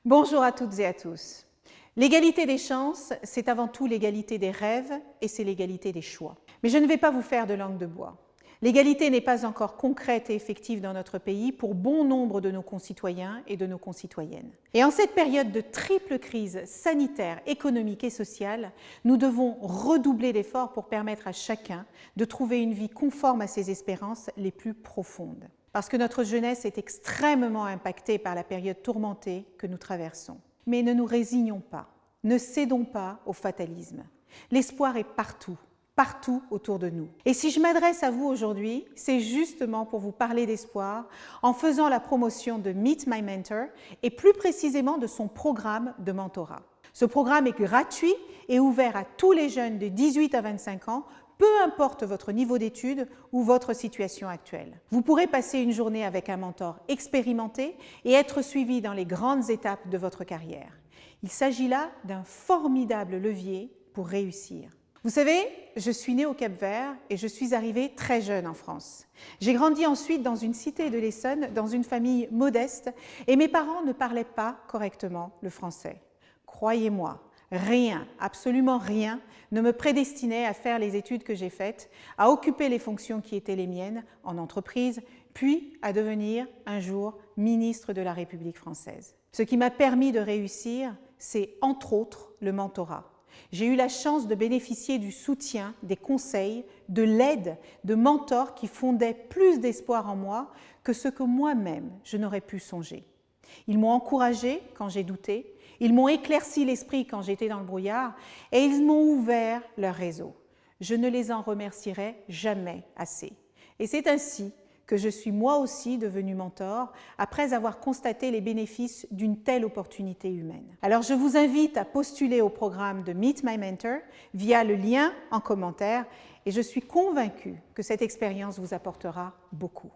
Bonjour à toutes et à tous. L'égalité des chances, c'est avant tout l'égalité des rêves et c'est l'égalité des choix. Mais je ne vais pas vous faire de langue de bois. L'égalité n'est pas encore concrète et effective dans notre pays pour bon nombre de nos concitoyens et de nos concitoyennes. Et en cette période de triple crise sanitaire, économique et sociale, nous devons redoubler d'efforts pour permettre à chacun de trouver une vie conforme à ses espérances les plus profondes. Parce que notre jeunesse est extrêmement impactée par la période tourmentée que nous traversons. Mais ne nous résignons pas, ne cédons pas au fatalisme. L'espoir est partout autour de nous. Et si je m'adresse à vous aujourd'hui, c'est justement pour vous parler d'espoir en faisant la promotion de Meet My Mentor et plus précisément de son programme de mentorat. Ce programme est gratuit et ouvert à tous les jeunes de 18 à 25 ans, peu importe votre niveau d'études ou votre situation actuelle. Vous pourrez passer une journée avec un mentor expérimenté et être suivi dans les grandes étapes de votre carrière. Il s'agit là d'un formidable levier pour réussir. Vous savez, je suis née au Cap-Vert et je suis arrivée très jeune en France. J'ai grandi ensuite dans une cité de l'Essonne, dans une famille modeste, et mes parents ne parlaient pas correctement le français. Croyez-moi, rien, absolument rien, ne me prédestinait à faire les études que j'ai faites, à occuper les fonctions qui étaient les miennes en entreprise, puis à devenir un jour ministre de la République française. Ce qui m'a permis de réussir, c'est entre autres le mentorat. J'ai eu la chance de bénéficier du soutien, des conseils, de l'aide de mentors qui fondaient plus d'espoir en moi que ce que moi-même je n'aurais pu songer. Ils m'ont encouragée quand j'ai douté, ils m'ont éclairci l'esprit quand j'étais dans le brouillard et ils m'ont ouvert leur réseau. Je ne les en remercierai jamais assez. Et c'est ainsi que je suis moi aussi devenue mentor après avoir constaté les bénéfices d'une telle opportunité humaine. Alors je vous invite à postuler au programme de Meet My Mentor via le lien en commentaire et je suis convaincue que cette expérience vous apportera beaucoup.